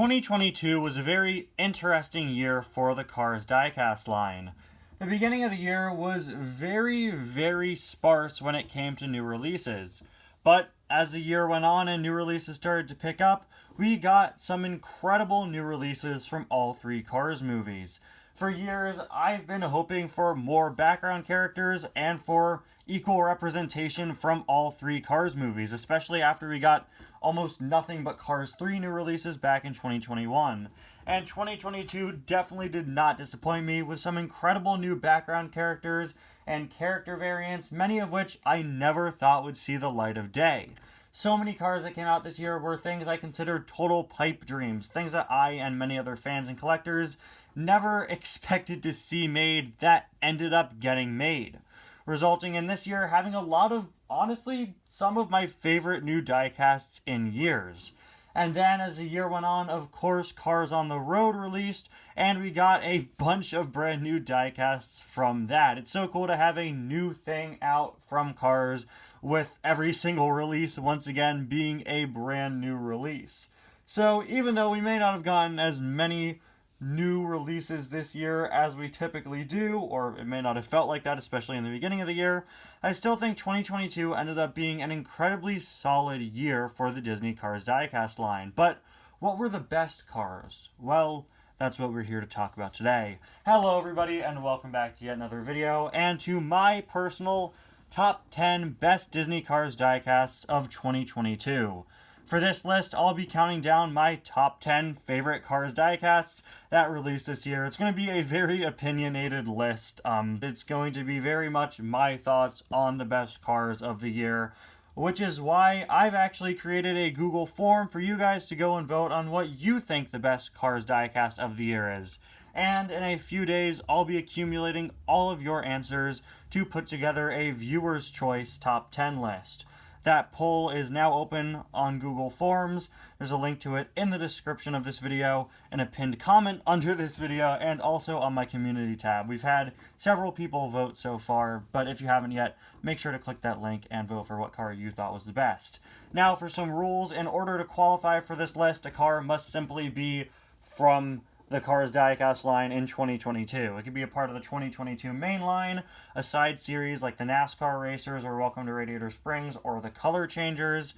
2022 was a very interesting year for the Cars Diecast line. The beginning of the year was very sparse when it came to new releases. But as the year went on and new releases started to pick up, we got some incredible new releases from all three Cars movies. For years, I've been hoping for more background characters and for equal representation from all three Cars movies, especially after we got almost nothing but Cars 3 new releases back in 2021. And 2022 definitely did not disappoint me with some incredible new background characters and character variants, many of which I never thought would see the light of day. So many cars that came out this year were things I considered total pipe dreams, things that I and many other fans and collectors never expected to see made that ended up getting made, resulting in this year having a lot of, honestly, some of my favorite new diecasts in years. And then as the year went on, of course, Cars on the Road released, and we got a bunch of brand new diecasts from that. It's so cool to have a new thing out from Cars, with every single release once again being a brand new release. So even though we may not have gotten as many new releases this year as we typically do, or it may not have felt like that, especially in the beginning of the year, I still think 2022 ended up being an incredibly solid year for the Disney Cars Diecast line. But what were the best cars? Well, that's what we're here to talk about today. Hello everybody, and welcome back to yet another video, and to my personal top 10 best Disney Cars Diecasts of 2022. For this list, I'll be counting down my top 10 favorite Cars Diecasts that released this year. It's going to be a very opinionated list. It's going to be very much my thoughts on the best cars of the year, which is why I've actually created a Google form for you guys to go and vote on what you think the best Cars Diecast of the year is. And in a few days, I'll be accumulating all of your answers to put together a viewer's choice top 10 list. That poll is now open on Google Forms. There's a link to it in the description of this video, and a pinned comment under this video, and also on my community tab. We've had several people vote so far, but if you haven't yet, make sure to click that link and vote for what car you thought was the best. Now for some rules. In order to qualify for this list, a car must simply be from the Cars Diecast line in 2022. It could be a part of the 2022 main line, a side series like the NASCAR Racers or Welcome to Radiator Springs or the Color Changers,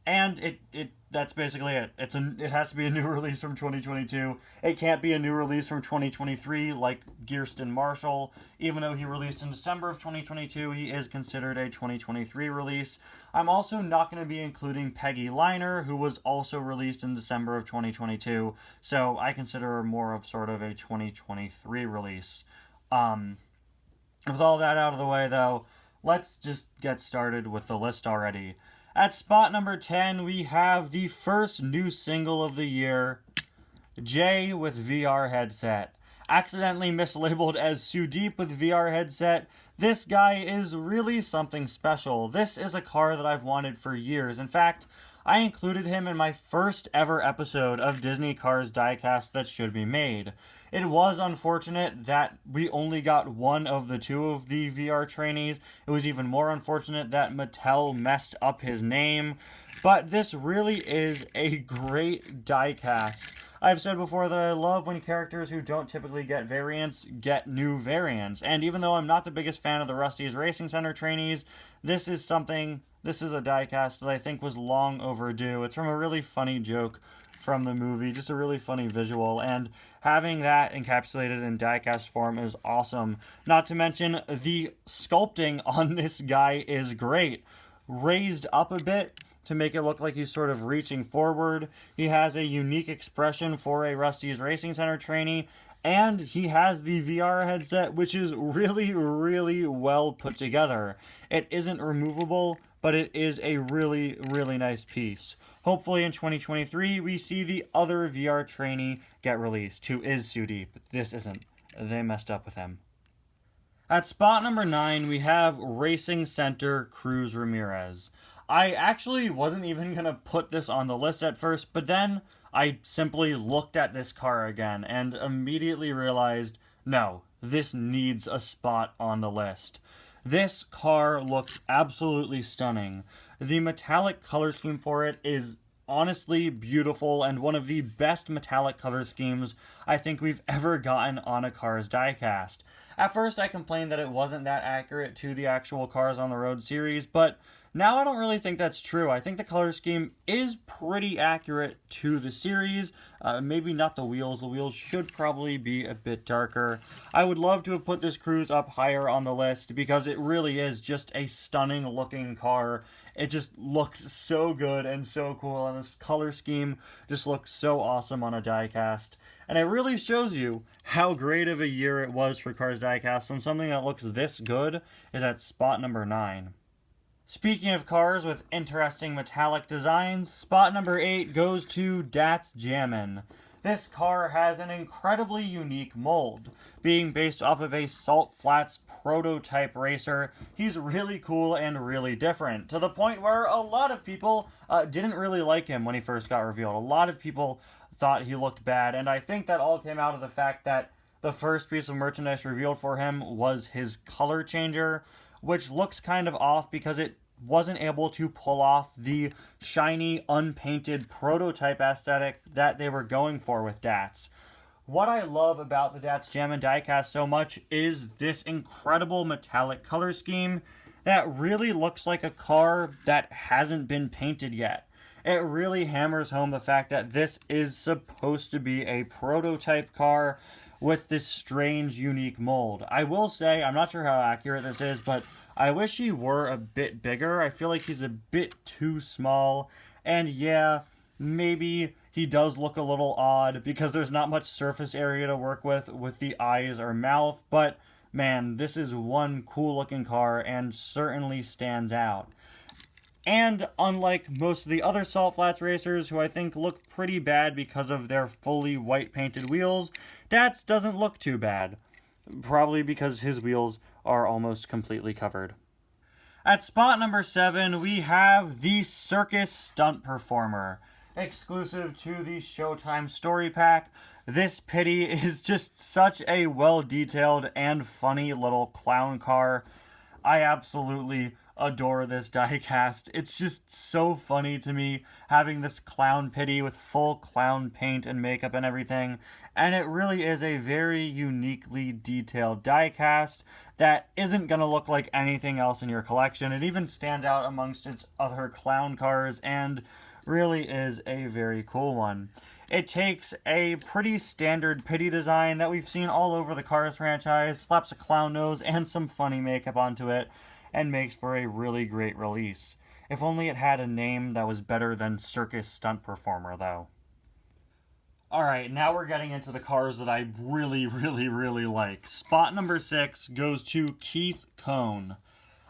and that's basically it. It has to be a new release from 2022. It can't be a new release from 2023 like Gearston Marshall. Even though he released in December of 2022, he is considered a 2023 release. I'm also not going to be including Peggy Liner, who was also released in December of 2022, so I consider her more of sort of a 2023 release. With all that out of the way, though, let's just get started with the list already. At spot number 10, we have the first new single of the year, Jay with VR headset. Accidentally mislabeled as Sudeep with VR headset, this guy is really something special. This is a car that I've wanted for years. In fact, I included him in my first ever episode of Disney Cars Diecast That Should Be Made. It was unfortunate that we only got one of the two of the VR trainees. It was even more unfortunate that Mattel messed up his name. But this really is a great diecast. I've said before that I love when characters who don't typically get variants get new variants. And even though I'm not the biggest fan of the Rusty's Racing Center trainees, this is a diecast that I think was long overdue. It's from a really funny joke from the movie, just a really funny visual, and having that encapsulated in diecast form is awesome. Not to mention, the sculpting on this guy is great. Raised up a bit to make it look like he's sort of reaching forward. He has a unique expression for a Rusty's Racing Center trainee, and he has the VR headset, which is really well put together. It isn't removable, but it is a really nice piece. Hopefully in 2023, we see the other VR trainee get released, who is Sudeep. This isn't. They messed up with him. At spot number 9, we have Racing Center Cruz Ramirez. I actually wasn't even going to put this on the list at first, but then I simply looked at this car again and immediately realized, no, this needs a spot on the list. This car looks absolutely stunning. The metallic color scheme for it is honestly beautiful and one of the best metallic color schemes I think we've ever gotten on a Cars diecast. At first I complained that it wasn't that accurate to the actual Cars on the Road series, but now I don't really think that's true. I think the color scheme is pretty accurate to the series. Maybe not the wheels. The wheels should probably be a bit darker. I would love to have put this Cruze up higher on the list because it really is just a stunning looking car. It just looks so good and so cool, and this color scheme just looks so awesome on a diecast. And it really shows you how great of a year it was for Cars diecast when something that looks this good is at spot number 9. Speaking of cars with interesting metallic designs, spot number 8 goes to That's Jammin'. This car has an incredibly unique mold. Being based off of a Salt Flats prototype racer, he's really cool and really different, to the point where a lot of people didn't really like him when he first got revealed. A lot of people thought he looked bad, and I think that all came out of the fact that the first piece of merchandise revealed for him was his color changer, which looks kind of off because it wasn't able to pull off the shiny, unpainted prototype aesthetic that they were going for with DATS. What I love about the That's Jammin' diecast so much is this incredible metallic color scheme that really looks like a car that hasn't been painted yet. It really hammers home the fact that this is supposed to be a prototype car with this strange, unique mold. I will say, I'm not sure how accurate this is, but I wish he were a bit bigger. I feel like he's a bit too small. And yeah, maybe he does look a little odd because there's not much surface area to work with the eyes or mouth. But man, this is one cool looking car and certainly stands out. And unlike most of the other Salt Flats racers, who I think look pretty bad because of their fully white painted wheels, Dats doesn't look too bad. Probably because his wheels are almost completely covered. At spot number 7, we have the Circus Stunt Performer. Exclusive to the Showtime Story Pack, this Pity is just such a well-detailed and funny little clown car. I absolutely adore this diecast. It's just so funny to me having this clown Pity with full clown paint and makeup and everything, and it really is a very uniquely detailed diecast that isn't going to look like anything else in your collection. It even stands out amongst its other clown cars and really is a very cool one. It takes a pretty standard Pity design that we've seen all over the Cars franchise, slaps a clown nose and some funny makeup onto it, and makes for a really great release. If only it had a name that was better than Circus Stunt Performer, though. Alright, now we're getting into the cars that I really like. Spot number 6 goes to Keith Cone.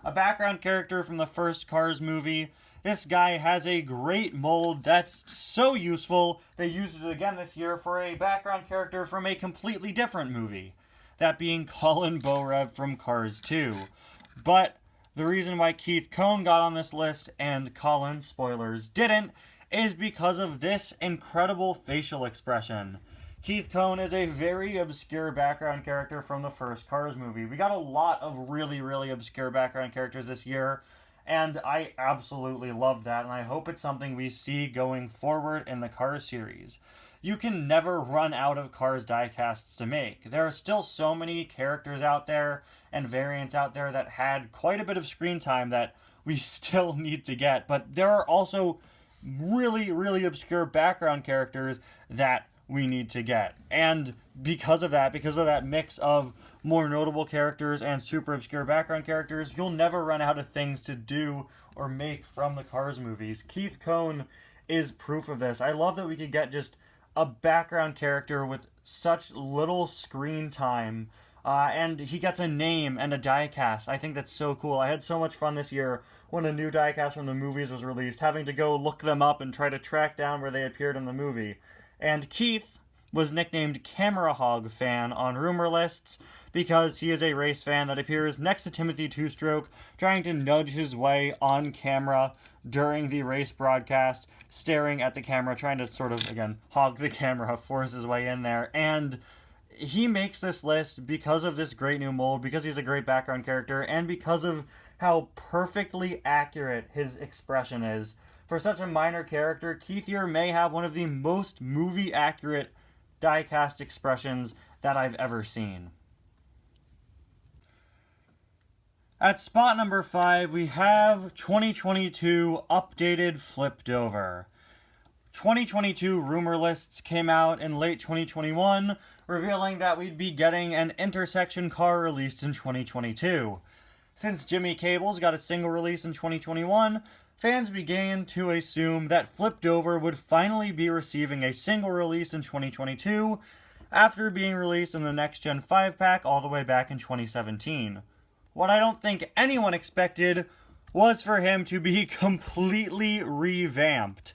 A background character from the first Cars movie. This guy has a great mold that's so useful, they used it again this year for a background character from a completely different movie. That being Colin Borev from Cars 2. But the reason why Keith Cone got on this list and Colin, spoilers, didn't, is because of this incredible facial expression. Keith Cone is a very obscure background character from the first Cars movie. We got a lot of really obscure background characters this year, and I absolutely love that, and I hope it's something we see going forward in the Cars series. You can never run out of Cars diecasts to make. There are still so many characters out there and variants out there that had quite a bit of screen time that we still need to get, but there are also really obscure background characters that we need to get. And because of that mix of more notable characters and super obscure background characters, you'll never run out of things to do or make from the Cars movies. Keith Cone is proof of this. I love that we could get just a background character with such little screen time, and he gets a name and a diecast. I think that's so cool. I had so much fun this year when a new diecast from the movies was released, having to go look them up and try to track down where they appeared in the movie. And Keith was nicknamed Camera Hog Fan on rumor lists because he is a race fan that appears next to Timothy Two-Stroke, trying to nudge his way on camera during the race broadcast, staring at the camera, trying to sort of, again, hog the camera, force his way in there. And he makes this list because of this great new mold, because he's a great background character, and because of how perfectly accurate his expression is. For such a minor character, Keithier may have one of the most movie accurate diecast expressions that I've ever seen. At spot number 5, we have 2022 updated flipped over. 2022 rumor lists came out in late 2021, revealing that we'd be getting an intersection car released in 2022. Since Jimmy Cable's got a single release in 2021, fans began to assume that Flipped Over would finally be receiving a single release in 2022, after being released in the Next Gen 5-pack all the way back in 2017. What I don't think anyone expected was for him to be completely revamped.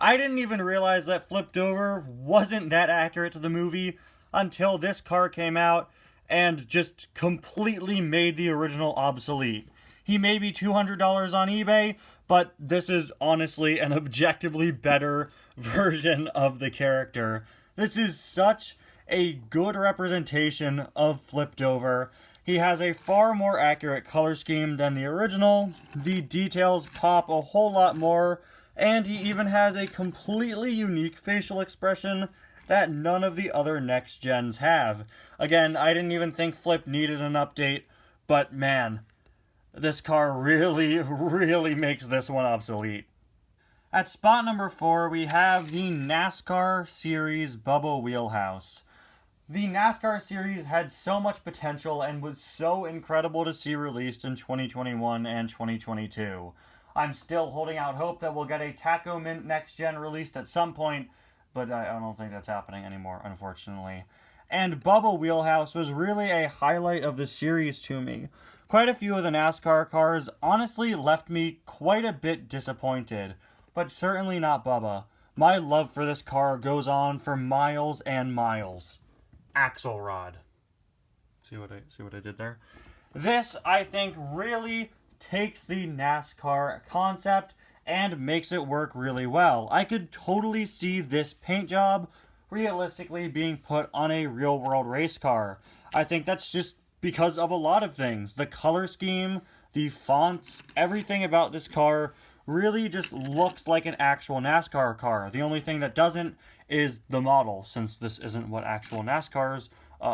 I didn't even realize that Flipped Over wasn't that accurate to the movie until this car came out and just completely made the original obsolete. He may be $200 on eBay, but this is honestly an objectively better version of the character. This is such a good representation of Flipped Over. He has a far more accurate color scheme than the original. The details pop a whole lot more, and he even has a completely unique facial expression that none of the other next gens have. Again, I didn't even think Flip needed an update, but man, this car really makes this one obsolete. At spot number 4, we have the NASCAR Series Bubba Wheelhouse. The NASCAR Series had so much potential and was so incredible to see released in 2021 and 2022. I'm still holding out hope that we'll get a Taco Mint Next Gen released at some point, but I don't think that's happening anymore, unfortunately. And Bubba Wheelhouse was really a highlight of the series to me. Quite a few of the NASCAR cars honestly left me quite a bit disappointed, but certainly not Bubba. My love for this car goes on for miles and miles. Axelrod. See what I did there? This, I think, really takes the NASCAR concept and makes it work really well. I could totally see this paint job realistically being put on a real-world race car. I think that's just because of a lot of things. The color scheme, the fonts, everything about this car really just looks like an actual NASCAR car. The only thing that doesn't is the model, since this isn't what actual NASCARs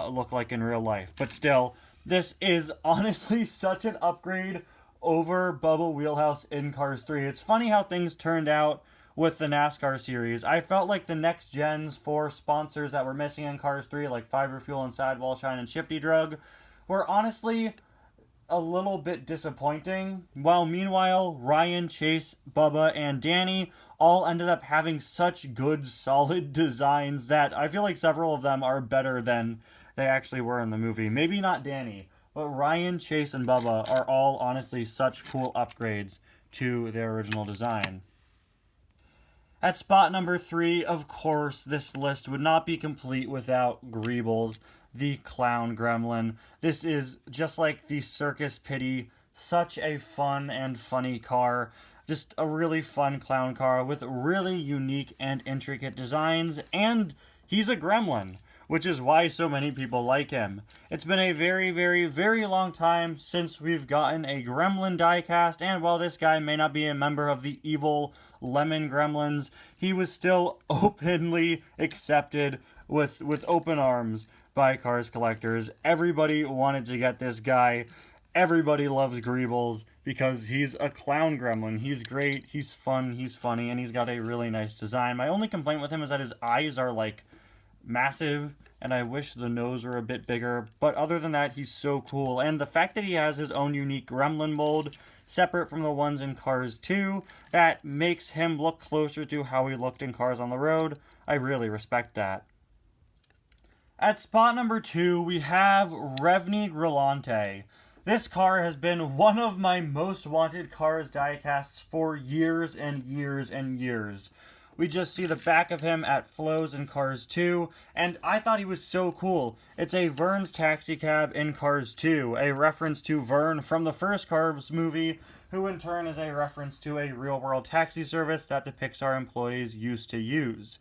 look like in real life. But still, this is honestly such an upgrade over Bubba Wheelhouse in Cars 3. It's funny how things turned out with the NASCAR series. I felt like the next gens for sponsors that were missing in Cars 3, like Fiber Fuel and Sidewall Shine and Shifty Drug, were honestly a little bit disappointing. While meanwhile, Ryan, Chase, Bubba, and Danny all ended up having such good, solid designs that I feel like several of them are better than they actually were in the movie. Maybe not Danny, but Ryan, Chase, and Bubba are all honestly such cool upgrades to their original design. At spot number 3, of course, this list would not be complete without Greebles, the clown gremlin. This is just like the Circus Pity, such a fun and funny car. Just a really fun clown car with really unique and intricate designs, and he's a gremlin, which is why so many people like him. It's been a very long time since we've gotten a gremlin diecast, and while this guy may not be a member of the evil Lemon Gremlins, he was still openly accepted with open arms by Cars collectors. Everybody wanted to get this guy. Everybody loves Greebles because he's a clown gremlin. He's great, he's fun, he's funny, and he's got a really nice design. My only complaint with him is that his eyes are like massive, and I wish the nose were a bit bigger, but other than that, he's so cool. And the fact that he has his own unique gremlin mold, separate from the ones in Cars 2, that makes him look closer to how he looked in Cars on the Road, I really respect that. At spot number 2, we have Revni Grillante. This car has been one of my most wanted Cars diecasts for years and years and years. We just see the back of him at Flo's in Cars 2, and I thought he was so cool. It's a Vern's taxicab in Cars 2, a reference to Vern from the first Cars movie, who in turn is a reference to a real-world taxi service that the Pixar employees used to use.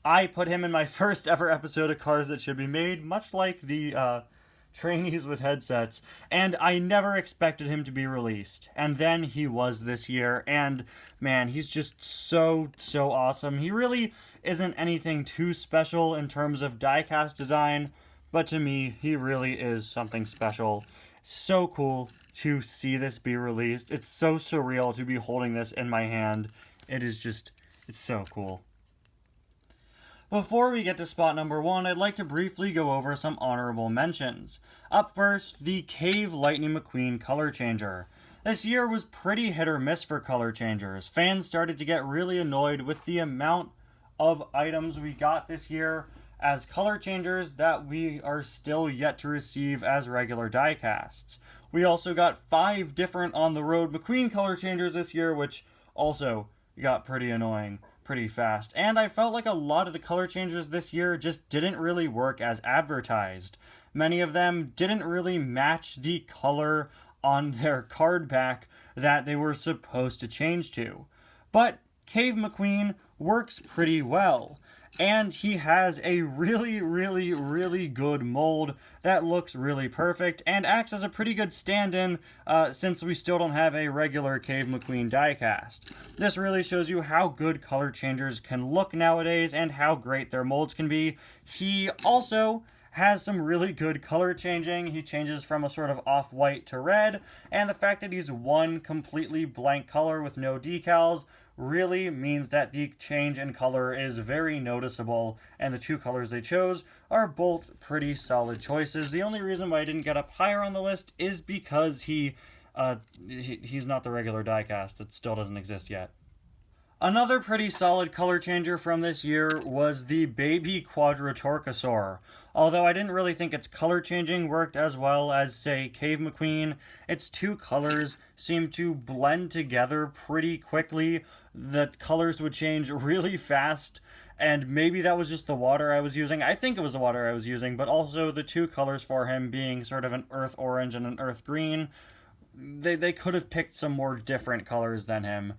I put him in my first ever episode of Cars That Should Be Made, much like the trainees with headsets, and I never expected him to be released. And then he was this year, and man, he's just so awesome. He really isn't anything too special in terms of diecast design, but to me, he really is something special. So cool to see this be released. It's so surreal to be holding this in my hand. It's so cool. Before we get to spot number 1, I'd like to briefly go over some honorable mentions. Up first, the Cave Lightning McQueen color changer. This year was pretty hit or miss for color changers. Fans started to get really annoyed with the amount of items we got this year as color changers that we are still yet to receive as regular diecasts. We also got 5 different on-the-road McQueen color changers this year, which also got pretty annoying pretty fast. And I felt like a lot of the color changes this year just didn't really work as advertised. Many of them didn't really match the color on their card back that they were supposed to change to. But Cave McQueen works pretty well. And he has a really good mold that looks really perfect and acts as a pretty good stand-in since we still don't have a regular Cave McQueen diecast. This really shows you how good color changers can look nowadays and how great their molds can be. He also has some really good color changing. He changes from a sort of off-white to red, and the fact that he's one completely blank color with no decals really means that the change in color is very noticeable, and the 2 colors they chose are both pretty solid choices. The only reason why I didn't get up higher on the list is because he's not the regular diecast. It still doesn't exist yet. Another pretty solid color changer from this year was the Baby Quadratorchosaur. Although I didn't really think its color changing worked as well as, say, Cave McQueen, its 2 colors seemed to blend together pretty quickly. The colors would change really fast, and maybe that was just the water I was using. I think it was the water I was using, but also the 2 colors for him being sort of an earth orange and an earth green. They could have picked some more different colors than him.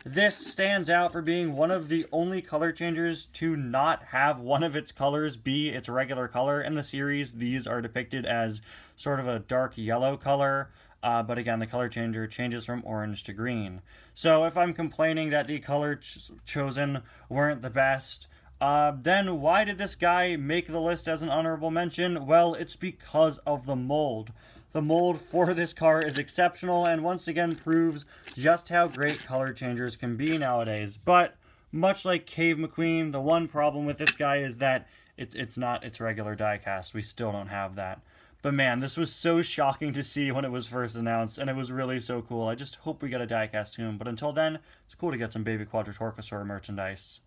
This stands out for being one of the only color changers to not have one of its colors be its regular color. In the series, these are depicted as sort of a dark yellow color, but again, the color changer changes from orange to green. So if I'm complaining that the color chosen weren't the best, then why did this guy make the list as an honorable mention? Well, it's because of the mold. The mold for this car is exceptional and once again proves just how great color changers can be nowadays. But much like Cave McQueen, the one problem with this guy is that it's not its regular diecast. We still don't have that. But man, this was so shocking to see when it was first announced, and it was really so cool. I just hope we get a diecast soon. But until then, it's cool to get some Baby Quadratorchosaur merchandise.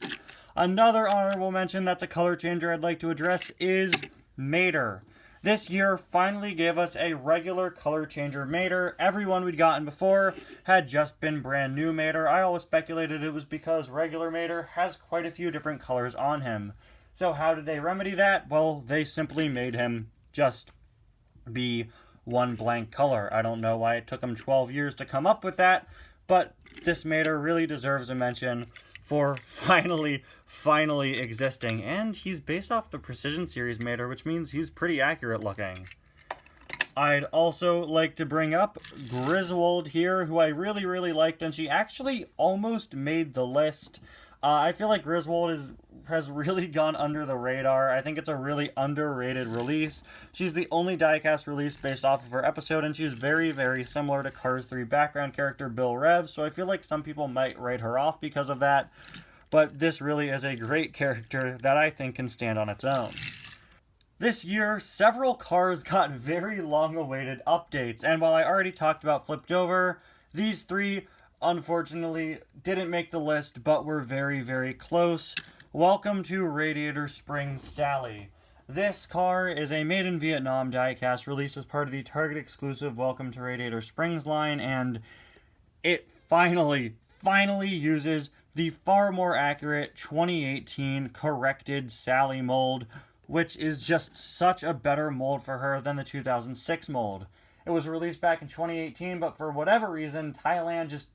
Another honorable mention that's a color changer I'd like to address is Mater. This year finally gave us a regular color changer Mater. Everyone we'd gotten before had just been brand new Mater. I always speculated it was because regular Mater has quite a few different colors on him. So how did they remedy that? Well, they simply made him just be one blank color. I don't know why it took them 12 years to come up with that, but this Mater really deserves a mention for finally existing. And he's based off the Precision Series Mater, which means he's pretty accurate looking. I'd also like to bring up Griswold here, who I really liked, and she actually almost made the list. I feel like Griswold has really gone under the radar. I think it's a really underrated release. She's the only diecast release based off of her episode, and she's very similar to Cars 3 background character Bill Rev, so I feel like some people might write her off because of that, but this really is a great character that I think can stand on its own. This year, several cars got very long-awaited updates, and while I already talked about Flipped Over, these 3 unfortunately didn't make the list, but were very close. Welcome to Radiator Springs Sally. This car is a Made in Vietnam diecast released as part of the Target exclusive Welcome to Radiator Springs line, and it finally uses the far more accurate 2018 corrected Sally mold, which is just such a better mold for her than the 2006 mold. It was released back in 2018, but for whatever reason, Thailand just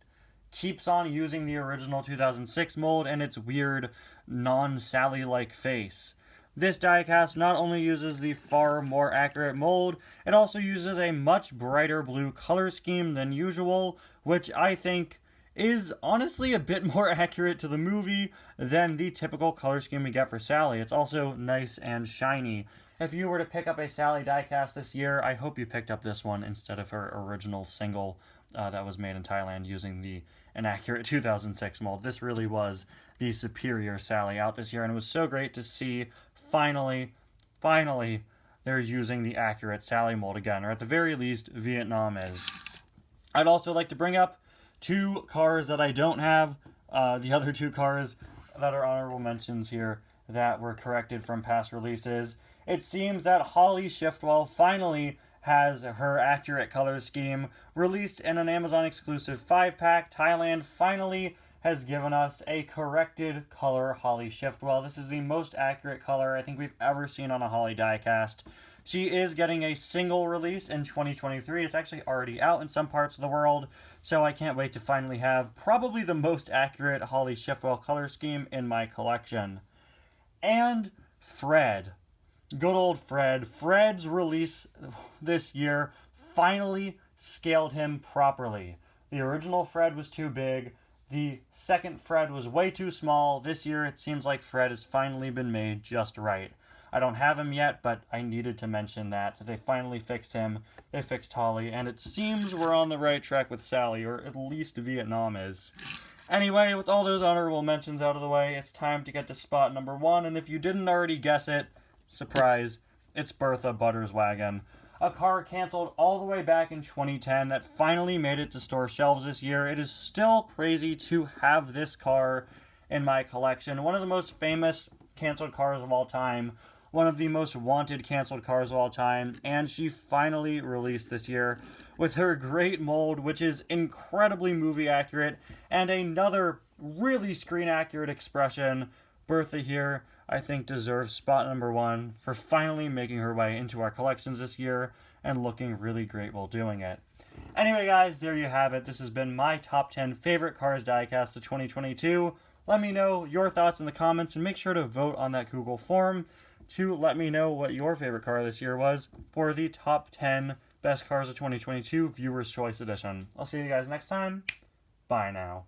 keeps on using the original 2006 mold and its weird, non-Sally-like face. This diecast not only uses the far more accurate mold, it also uses a much brighter blue color scheme than usual, which I think is honestly a bit more accurate to the movie than the typical color scheme we get for Sally. It's also nice and shiny. If you were to pick up a Sally diecast this year, I hope you picked up this one instead of her original single that was made in Thailand using the inaccurate 2006 mold. This really was the superior Sally out this year, and it was so great to see finally, they're using the accurate Sally mold again, or at the very least, Vietnam is. I'd also like to bring up two cars that I don't have, the other two cars that are honorable mentions here that were corrected from past releases. It seems that Holly Shiftwell finally has her accurate color scheme released in an Amazon exclusive 5-pack. Thailand finally has given us a corrected color Holly Shiftwell. This is the most accurate color I think we've ever seen on a Holly diecast. She is getting a single release in 2023. It's actually already out in some parts of the world, so I can't wait to finally have probably the most accurate Holly Shiftwell color scheme in my collection. And Fred. Good old Fred. Fred's release this year finally scaled him properly. The original Fred was too big. The second Fred was way too small. This year it seems like Fred has finally been made just right. I don't have him yet, but I needed to mention that. They finally fixed him. They fixed Holly, and it seems we're on the right track with Sally, or at least Vietnam is. Anyway, with all those honorable mentions out of the way, it's time to get to spot number 1, and if you didn't already guess it, surprise, it's Bertha Butter's Wagon. A car canceled all the way back in 2010 that finally made it to store shelves this year. It is still crazy to have this car in my collection. One of the most famous canceled cars of all time. One of the most wanted canceled cars of all time. And she finally released this year with her great mold, which is incredibly movie accurate. And another really screen accurate expression. Bertha here, I think, deserves spot number 1 for finally making her way into our collections this year and looking really great while doing it. Anyway, guys, there you have it. This has been my top 10 favorite cars diecast of 2022. Let me know your thoughts in the comments and make sure to vote on that Google form to let me know what your favorite car this year was for the top 10 best cars of 2022 Viewers' Choice Edition. I'll see you guys next time. Bye now.